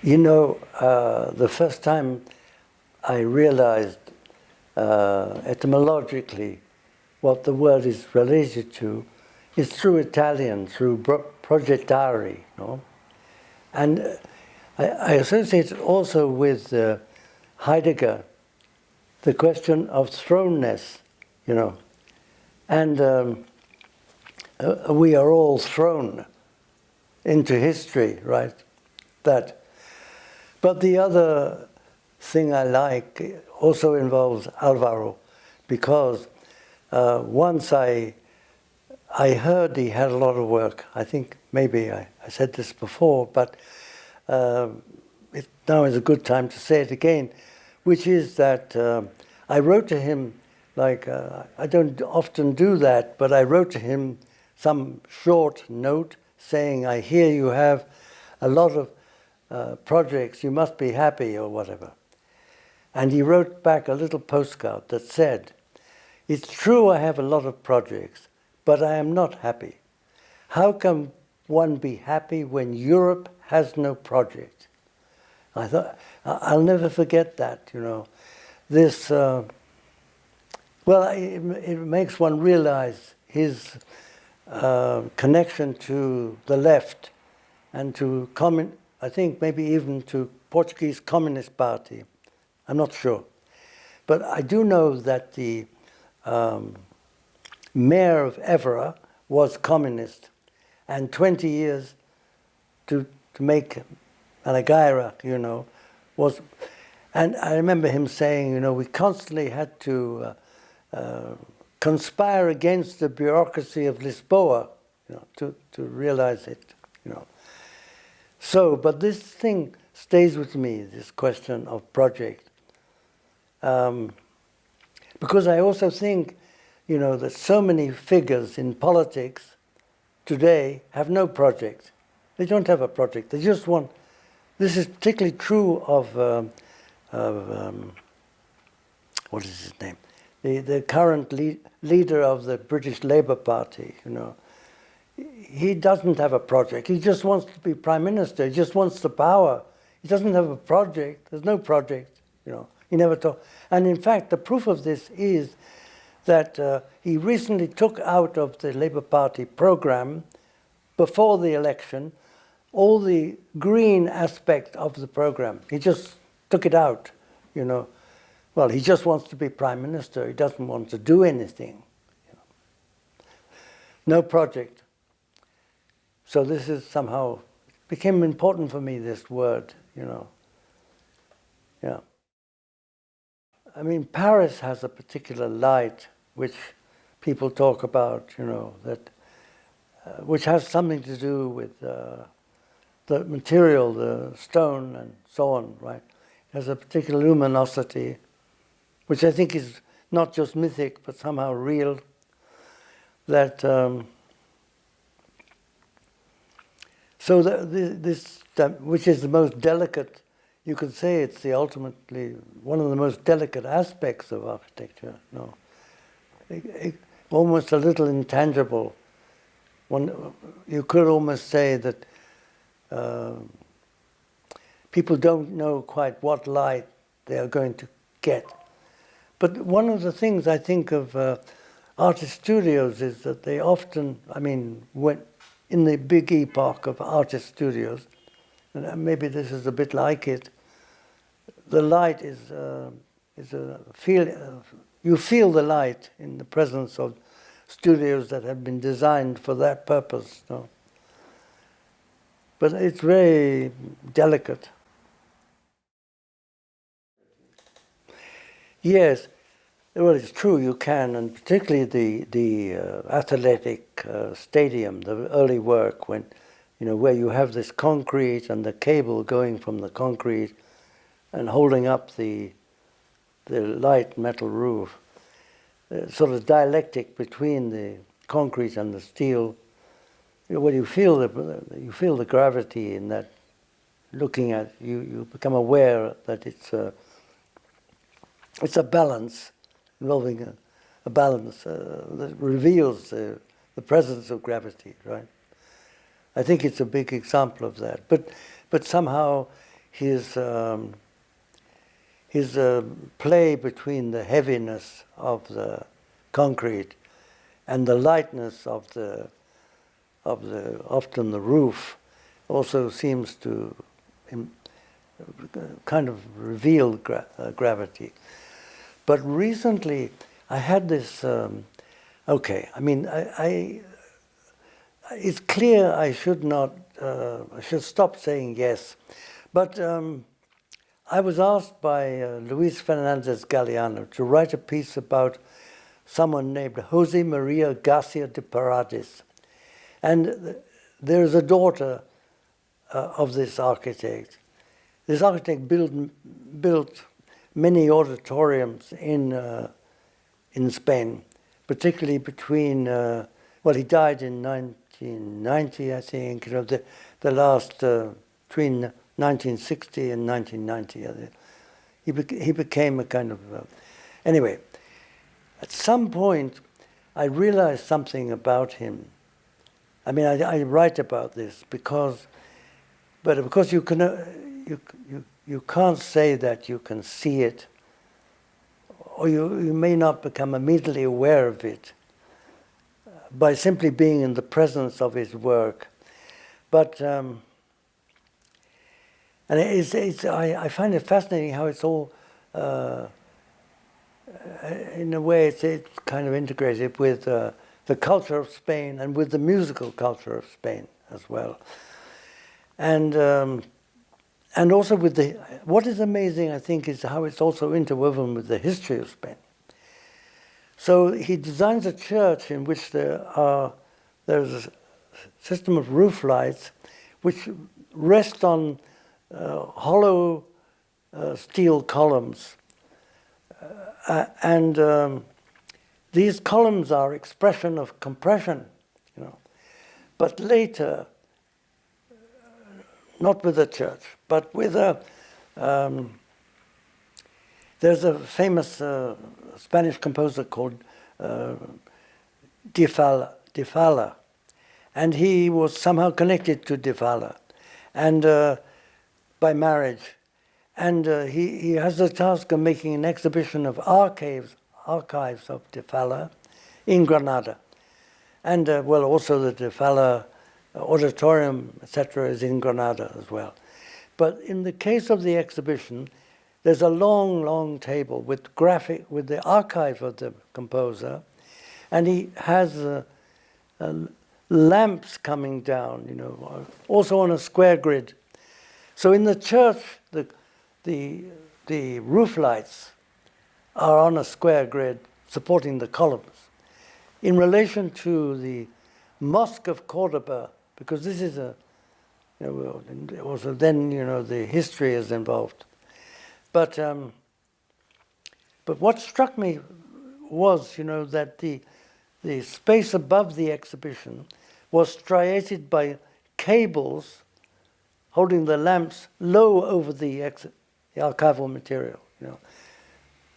You know, the first time I realized etymologically what the word is related to is through Italian, through progettare, no? And I associate it also with Heidegger, the question of thrownness, you know. And we are all thrown into history, right? But the other thing I like also involves Alvaro, because once I heard he had a lot of work. I think maybe I said this before, but now is a good time to say it again, which is that I wrote to him, like, I don't often do that, but I wrote to him some short note saying, I hear you have a lot of projects, you must be happy, or whatever. And he wrote back a little postcard that said, it's true I have a lot of projects, but I am not happy. How can one be happy when Europe has no project? I thought, I'll never forget that, you know. This, well, it makes one realize his connection to the left and to I think maybe even to Portuguese Communist Party. I'm not sure. But I do know that the mayor of Évora was communist, and 20 years to make Malagueira, you know, was... And I remember him saying, you know, we constantly had to conspire against the bureaucracy of Lisboa, you know, to realize it, you know. So, but this thing stays with me, this question of project. Because I also think, you know, that so many figures in politics today have no project. They don't have a project. They just want... This is particularly true of what is his name? The current leader of the British Labour Party, you know. He doesn't have a project. He just wants to be prime minister. He just wants the power. He doesn't have a project. There's no project, you know. He never talked. And in fact, the proof of this is that he recently took out of the Labour Party program, before the election, all the green aspect of the program. He just took it out, you know. Well, he just wants to be prime minister. He doesn't want to do anything. You know. No project. So this is somehow, became important for me, this word, you know. Yeah. I mean, Paris has a particular light which people talk about, you know, that which has something to do with the material, the stone and so on, right? It has a particular luminosity, which I think is not just mythic, but somehow real, that... So which is the most delicate, you could say it's the ultimately one of the most delicate aspects of architecture. No, almost a little intangible. You could almost say that people don't know quite what light they are going to get. But one of the things I think of artist studios is that they often, I mean, in the big epoch of artist studios, and maybe this is a bit like it, the light is a feel. You feel the light in the presence of studios that have been designed for that purpose. No? But it's very delicate. Yes. Well, it's true, you can, and particularly the athletic stadium, the early work, when, you know, where you have this concrete and the cable going from the concrete and holding up the light metal roof, sort of dialectic between the concrete and the steel. You know, when you feel the gravity in that, looking at you become aware that it's a balance. Involving a balance that reveals the presence of gravity, right? I think it's a big example of that. But somehow his play between the heaviness of the concrete and the lightness of the often the roof also seems to kind of reveal gravity. But recently, I had this. Okay, I mean, it's clear I should not. I should stop saying yes, but I was asked by Luis Fernandez Galeano to write a piece about someone named Jose Maria Garcia de Paredes, and there is a daughter of this architect. This architect built many auditoriums in Spain, particularly between. Well, he died in 1990, I think. You know, the last between 1960 and 1990. He became a kind of anyway. At some point, I realized something about him. I mean, I write about this because you can you can't say that you can see it, or you may not become immediately aware of it by simply being in the presence of his work. But and I find it fascinating how it's all in a way it's kind of integrated with the culture of Spain and with the musical culture of Spain as well. And also with what is amazing, I think, is how it's also interwoven with the history of Spain. So he designs a church in which there's a system of roof lights which rest on hollow steel columns. And these columns are expression of compression, you know. But later, not with the church, but with there's a famous Spanish composer called de Falla, and he was somehow connected to de Falla, and by marriage, and he has the task of making an exhibition of archives of de Falla in Granada, and well, also the de Falla auditorium, etc., is in Granada as well. But in the case of the exhibition, there's a long table with the archive of the composer, and he has lamps coming down, you know, also on a square grid. So in the church, the roof lights are on a square grid supporting the columns. In relation to the Mosque of Cordoba, because this is also then, you know, the history is involved. But what struck me was, you know, that the space above the exhibition was striated by cables holding the lamps low over the archival material, you know.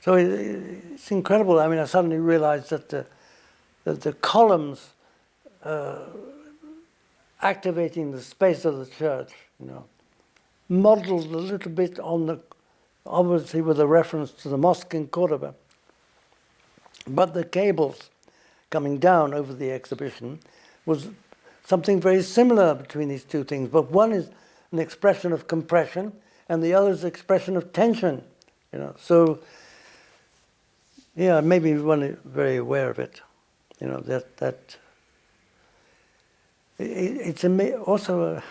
So it's incredible. I mean, I suddenly realized that the columns activating the space of the church, you know, modeled a little bit on obviously with a reference to the mosque in Cordoba. But the cables coming down over the exhibition was something very similar between these two things. But one is an expression of compression, and the other is an expression of tension, you know. So, yeah, maybe one very aware of it, you know, that it's also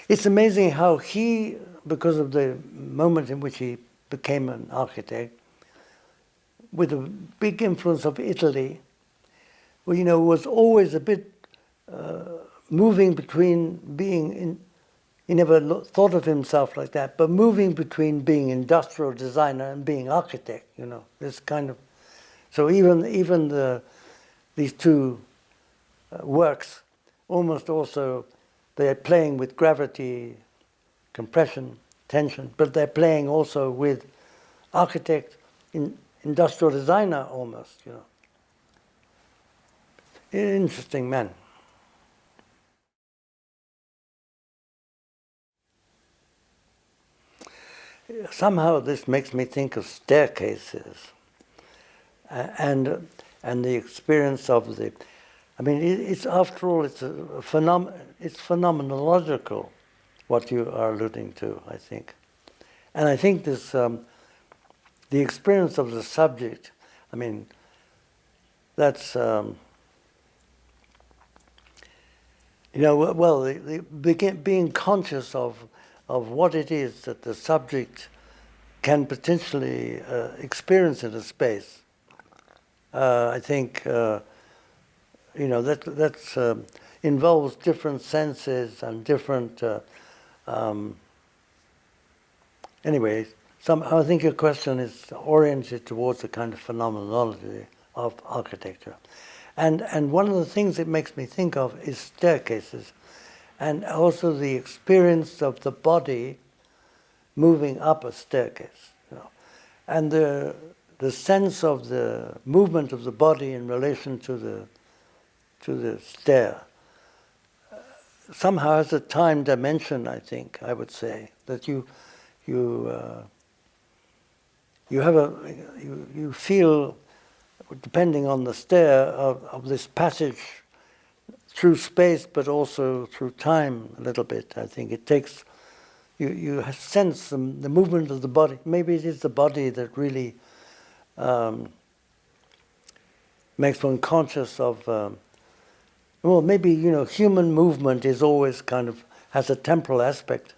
it's amazing how he, because of the moment in which he became an architect, with a big influence of Italy, well, you know, was always a bit moving between being he never thought of himself like that, but moving between being industrial designer and being architect, you know, this kind of. So even these two works almost also, they're playing with gravity, compression, tension, but they're playing also with architect, industrial designer almost, you know. Interesting man. somehow this makes me think of staircases, and the experience of the. I mean, it's after all, it's it's phenomenological, what you are alluding to, I think, and I think this the experience of the subject. I mean, that's being conscious of what it is that the subject can potentially experience in a space. I think that involves different senses and different. Anyway, I think your question is oriented towards a kind of phenomenology of architecture, and one of the things it makes me think of is staircases, and also the experience of the body moving up a staircase, and the sense of the movement of the body in relation to the stair somehow has a time dimension. I think I would say that you feel, depending on the stair, of this passage through space, but also through time a little bit. I think it takes you sense the movement of the body. Maybe it is the body that really makes one conscious of. Well, maybe human movement is always kind of has a temporal aspect,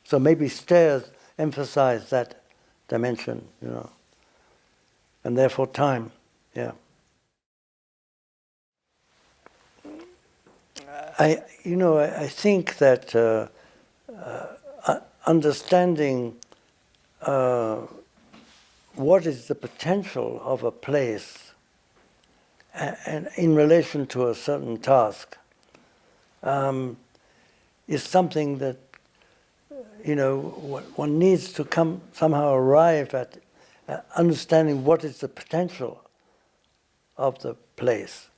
so maybe stairs emphasize that dimension, and therefore time. Yeah. I think that understanding what is the potential of a place and in relation to a certain task is something that one needs to somehow arrive at understanding what is the potential of the place,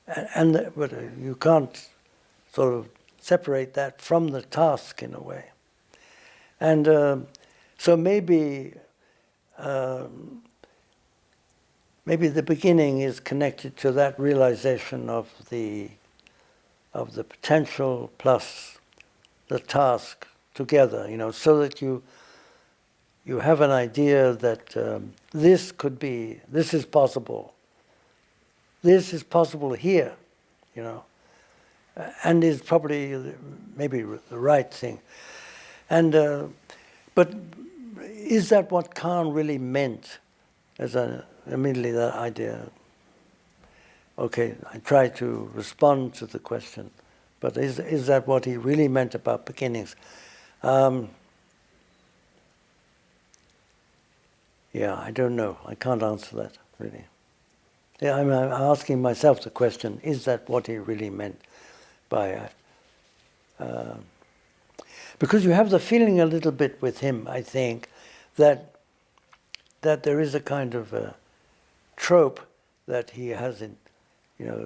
but you can't sort of separate that from the task in a way, and so maybe the beginning is connected to that realization of the potential plus the task together, so that you have an idea that this is possible here, and is probably maybe the right thing. And but is that what Khan really meant? Immediately that idea. Okay, I try to respond to the question, but is that what he really meant about beginnings? Yeah, I don't know. I can't answer that, really. Yeah, I'm asking myself the question, is that what he really meant by... because you have the feeling a little bit with him, I think, that there is a kind of trope that he has a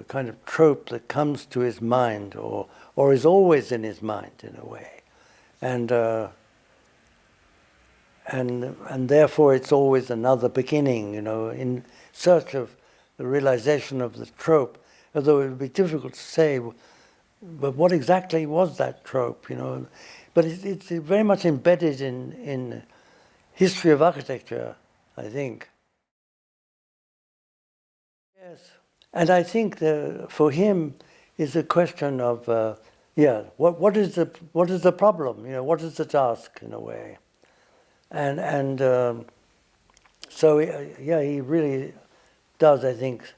kind of trope that comes to his mind or is always in his mind in a way. And therefore it's always another beginning, in search of the realization of the trope, although it would be difficult to say, but what exactly was that trope, But it's very much embedded in history of architecture, I think. Yes, and I think for him is a question of what is the problem? What is the task in a way? And so he really does, I think,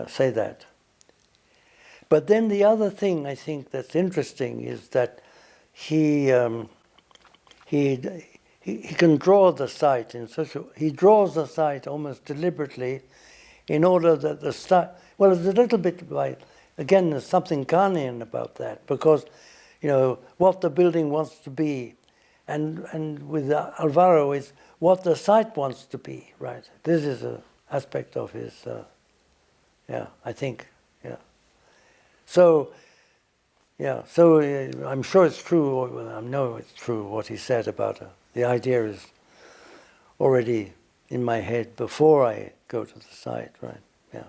say that. But then the other thing I think that's interesting is that he can draw the site he draws the site almost deliberately in order that the site, well, it's a little bit again, there's something Kahnian about that, because, what the building wants to be, and with Alvaro is what the site wants to be, right? This is an aspect of his, I think, So, I'm sure it's true, I know it's true what he said about The idea is already in my head before I go to the site, right? Yeah.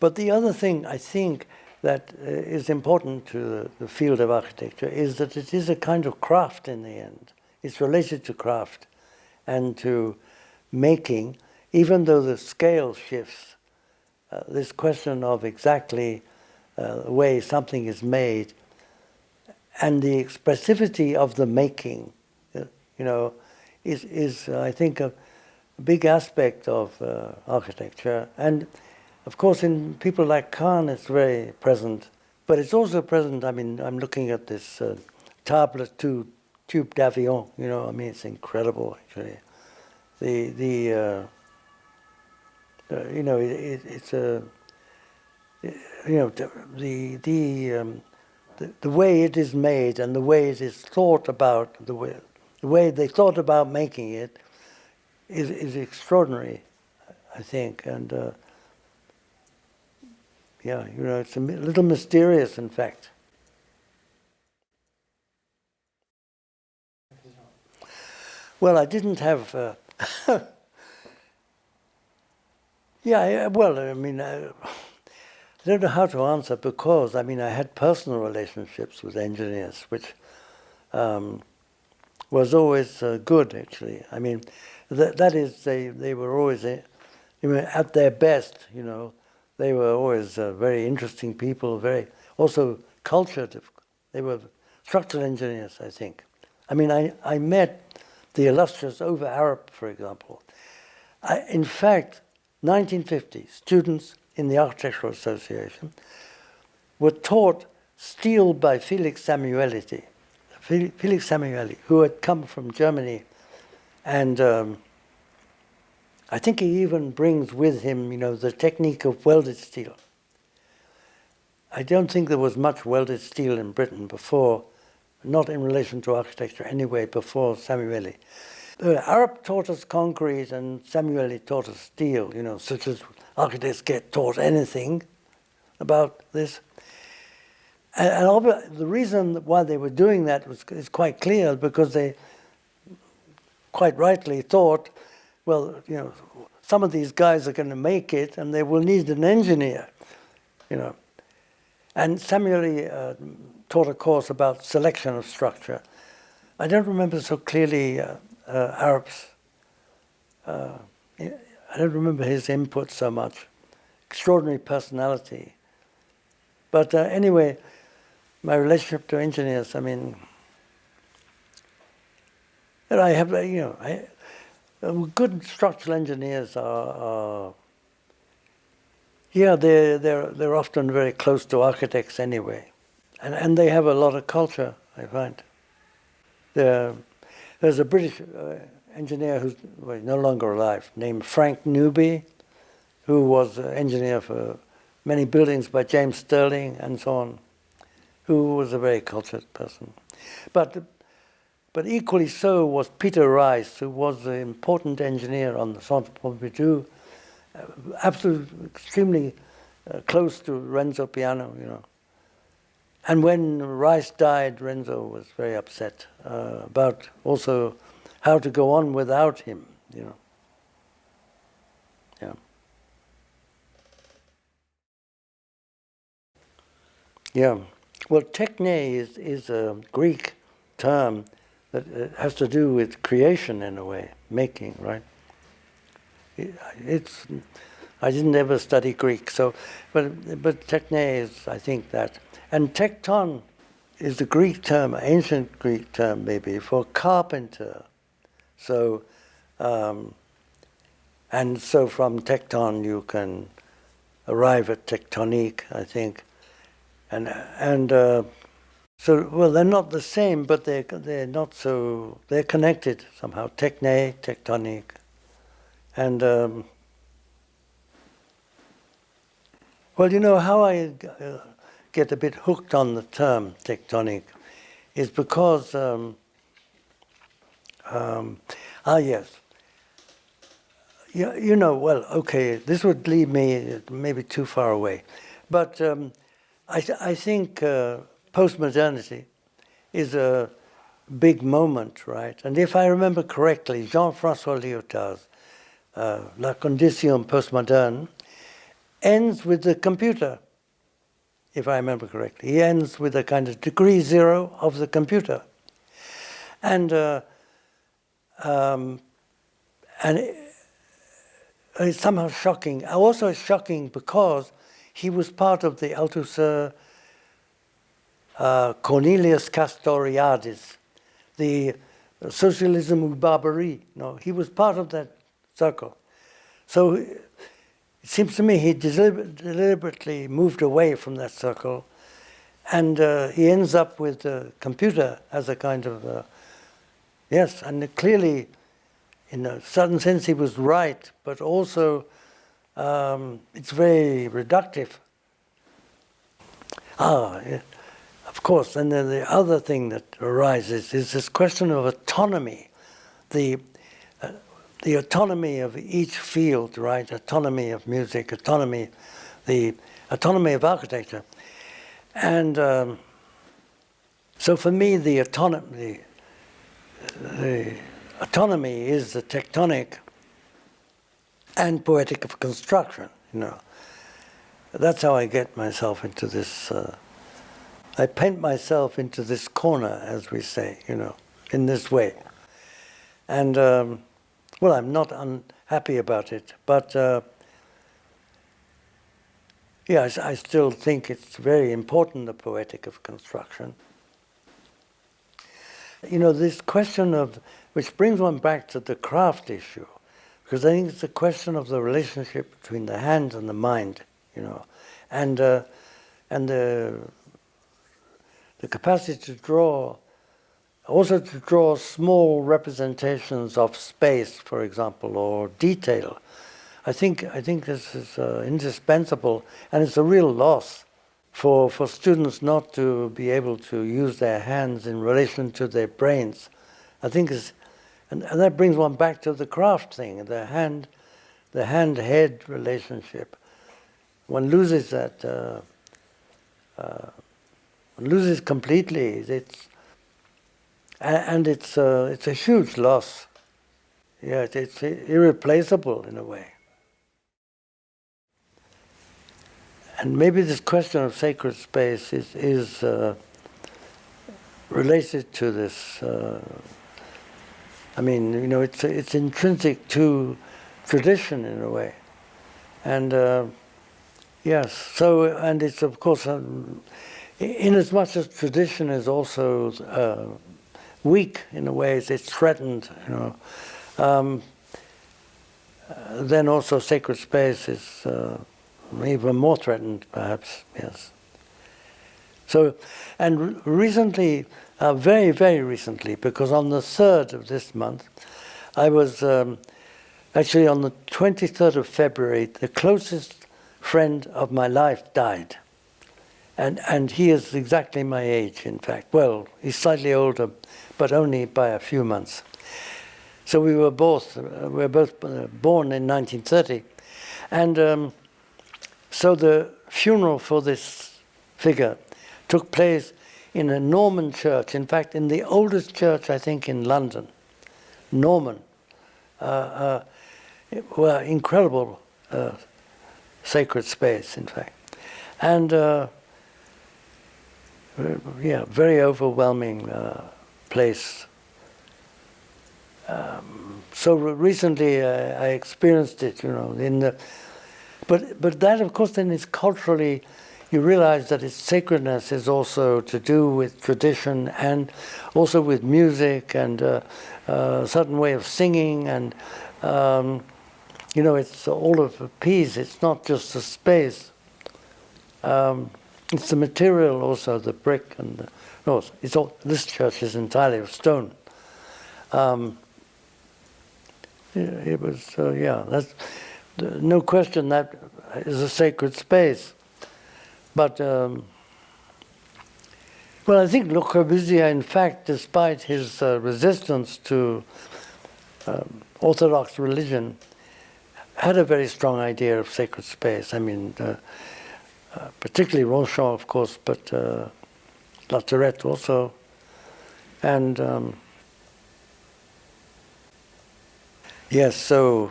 But the other thing I think that is important to the field of architecture is that it is a kind of craft in the end. It's related to craft and to making, even though the scale shifts. This question of exactly the way something is made and the expressivity of the making, is I think, a big aspect of architecture. And of course, in people like Kahn, it's very present. But it's also present, I mean, I'm looking at this table tube d'avion, it's incredible, actually. It's a, the way it is made and the way it is thought about, the way they thought about making it is extraordinary, I think. And it's a little mysterious, in fact. Well, I didn't have... well, I mean, I don't know how to answer because, I mean, I had personal relationships with engineers, which was always good, actually. I mean, that is, they were always at their best, They were always very interesting people, very also cultured. They were structural engineers, I think. I mean, I met the illustrious Ove Arup, for example. In fact, 1950, students in the Architectural Association were taught steel by Felix Samueli, who had come from Germany. And I think he even brings with him, the technique of welded steel. I don't think there was much welded steel in Britain before, not in relation to architecture anyway, before Samueli. Arup taught us concrete and Samueli taught us steel, such as architects get taught anything about this. And the reason why they were doing that is quite clear, because they quite rightly thought, well, some of these guys are going to make it and they will need an engineer, And Samueli taught a course about selection of structure. I don't remember so clearly Arup's, I don't remember his input so much. Extraordinary personality. But anyway, my relationship to engineers, I mean, I have, good structural engineers are they're often very close to architects anyway. And they have a lot of culture, I find. There's a British engineer who's no longer alive, named Frank Newby, who was an engineer for many buildings by James Stirling and so on, who was a very cultured person. But equally so was Peter Rice, who was an important engineer on the Centre Pompidou, absolutely extremely close to Renzo Piano, And when Rice died, Renzo was very upset about also how to go on without him, Yeah. Yeah. Well, techne is a Greek term that has to do with creation in a way, making, right? I didn't ever study Greek, but techne is, I think, that. And tekton is the Greek term, ancient Greek term maybe, for carpenter. So, and so from tekton you can arrive at tectonique, I think. And so, well, they're not the same, but they're not so, they're connected somehow, techne, tectonique. And, well, how I get a bit hooked on the term tectonic is because, yes. Well, okay, this would lead me maybe too far away. But I think postmodernity is a big moment, right? And if I remember correctly, Jean-François Lyotard's La Condition Postmoderne ends with the computer, if I remember correctly. He ends with a kind of degree zero of the computer. And it's somehow shocking. Also it's shocking because he was part of the Althusser Cornelius Castoriadis, the Socialism ou Barbarie. No, he was part of that circle. So it seems to me he deliberately moved away from that circle, and he ends up with the computer as a kind of, yes, and clearly, in a certain sense he was right, but also it's very reductive. Yeah. Of course, and then the other thing that arises is this question of autonomy, the autonomy of each field, right? Autonomy of music, autonomy, the autonomy of architecture. And so for me, the autonomy is the tectonic and poetic of construction, you know. That's how I get myself into this, I paint myself into this corner, as we say, you know, in this way. And, well, I'm not unhappy about it, but yeah, I still think it's very important, the poetic of construction. You know, this question of, which brings one back to the craft issue, because I think it's a question of the relationship between the hand and the mind, you know, and the capacity to draw, also to draw small representations of space, for example, or detail. I think this is indispensable, and it's a real loss for students not to be able to use their hands in relation to their brains. I think it's, and that brings one back to the craft thing, the hand-head relationship. One loses that. One loses completely. It's a huge loss. Yeah, it's irreplaceable in a way. And maybe this question of sacred space is related to this. I mean, you know, it's intrinsic to tradition in a way, and yes. So, and it's of course, in as much as tradition is also weak in a way, it's threatened. You know, then also sacred space is even more threatened, perhaps. Yes. So, and recently. Very, very recently, because on the 3rd of this month, I was actually on the 23rd of February, the closest friend of my life died. And he is exactly my age, in fact. Well, he's slightly older, but only by a few months. So we were both born in 1930. And so the funeral for this figure took place in a Norman church, in fact, in the oldest church, I think, in London. Norman. Well, incredible sacred space, in fact. And, yeah, very overwhelming place. So recently I experienced it, you know, but that, of course, then is culturally. You realize that its sacredness is also to do with tradition and also with music and a certain way of singing, and you know, it's all of a piece. It's not just the space. It's the material also, the brick and the, no, it's all. This church is entirely of stone. It was yeah. That's no question. That is a sacred space. But, well, I think Le Corbusier, in fact, despite his resistance to Orthodox religion, had a very strong idea of sacred space. I mean, particularly Ronchamp, of course, but La Tourette also, and yes, so,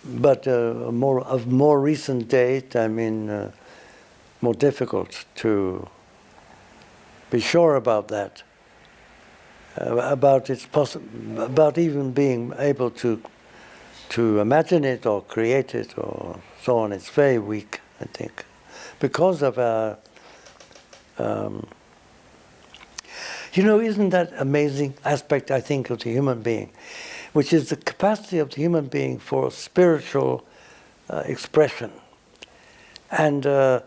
but of more recent date, I mean, more difficult to be sure about that, about about even being able to imagine it or create it or so on. It's very weak, I think, because of our. Isn't that amazing aspect, I think, of the human being, which is the capacity of the human being for spiritual expression, and the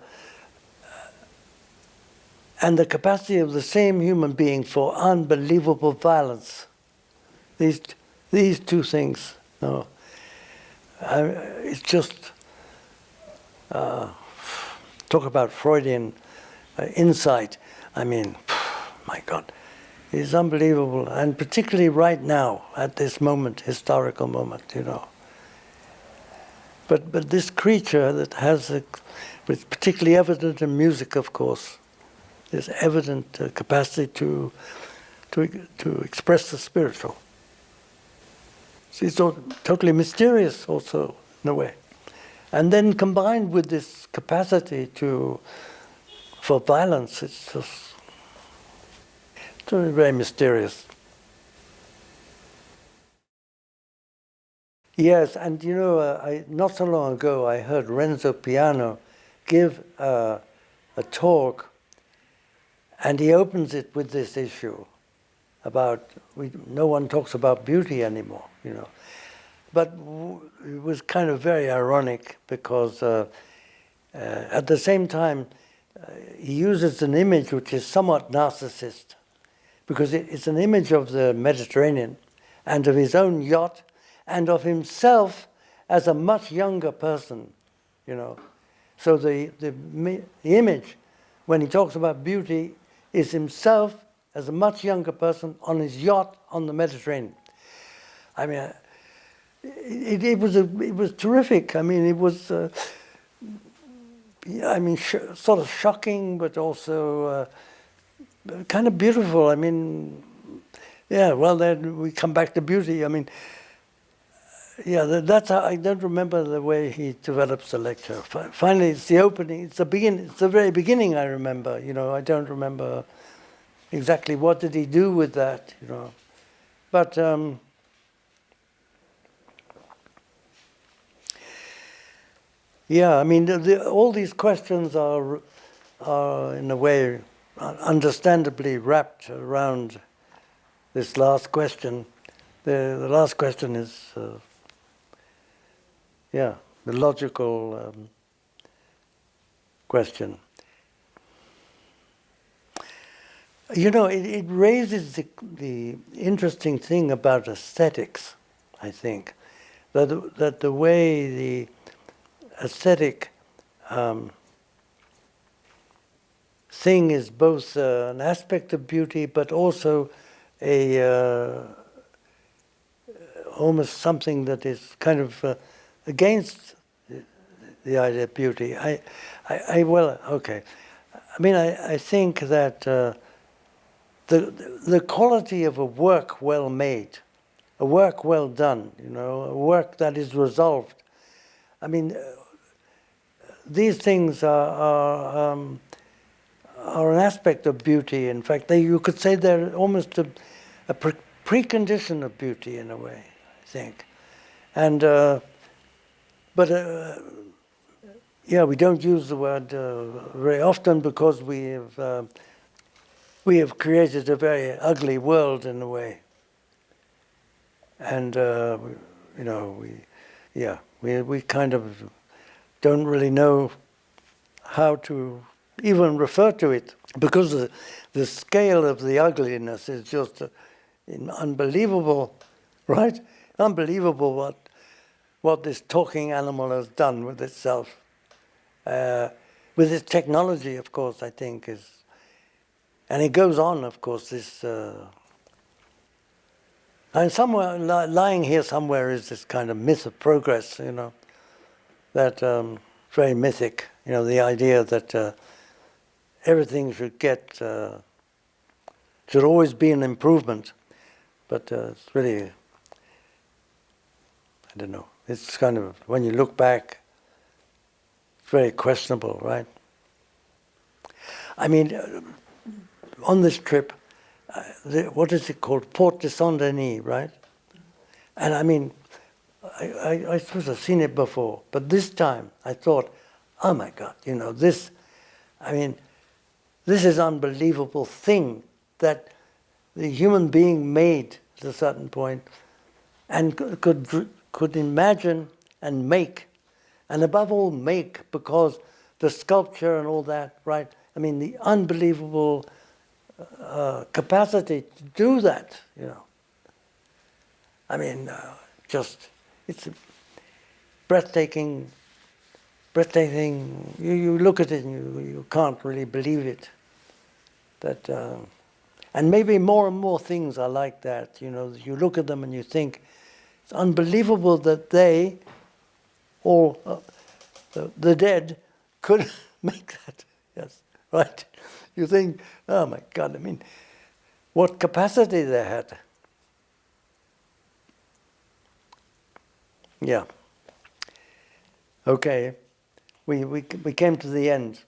capacity of the same human being for unbelievable violence. These two things, it's just talk about Freudian insight. I mean, my God, it's unbelievable, and particularly right now, at this moment, historical moment, But this creature that has, it's particularly evident in music, of course, this evident capacity to express the spiritual. So it's totally mysterious, also in a way, and then combined with this capacity for violence, it's just. It's very, very mysterious. Yes, and not so long ago I heard Renzo Piano give a talk, and he opens it with this issue about no one talks about beauty anymore, But it was kind of very ironic because at the same time he uses an image which is somewhat narcissist, because it's an image of the Mediterranean and of his own yacht and of himself as a much younger person, So the image, when he talks about beauty, is himself as a much younger person on his yacht on the Mediterranean. I mean, it was terrific. I mean, it was, sort of shocking, but also kind of beautiful. I mean, yeah, well, then we come back to beauty. I mean, yeah, that's how, I don't remember the way he develops the lecture. Finally, it's the opening, it's the beginning, it's the very beginning I remember, I don't remember exactly what did he do with that, But, yeah, I mean, all these questions are in a way understandably wrapped around this last question. The last question is, the logical question. It raises the interesting thing about aesthetics, I think, that the way the aesthetic thing is both an aspect of beauty, but also almost something that is kind of against the idea of beauty. I think that the quality of a work well made, a work well done, a work that is resolved. I mean, these things are an aspect of beauty. In fact, you could say they're almost a precondition of beauty in a way, I think. And we don't use the word very often because we have created a very ugly world in a way. And we kind of don't really know how to even refer to it, because the scale of the ugliness is just unbelievable, right? Unbelievable what this talking animal has done with itself. With its technology, of course, I think is, and it goes on, of course, this, and somewhere, lying here somewhere is this kind of myth of progress, that very mythic, the idea that everything should always be an improvement. But it's really, I don't know, it's kind of, when you look back, it's very questionable, right? I mean, on this trip, what is it called? Port de Saint-Denis, right? And I mean, I suppose I've seen it before, but this time I thought, oh my God, this is an unbelievable thing that the human being made at a certain point and could imagine and make, and above all make, because the sculpture and all that, right? I mean, the unbelievable capacity to do that, I mean, it's breathtaking. You look at it and you can't really believe it. That, and maybe more and more things are like that. You look at them and you think, it's unbelievable that they, or the dead, could make that. Yes, right. You think, oh my God, I mean, what capacity they had. Yeah. Okay. We came to the end.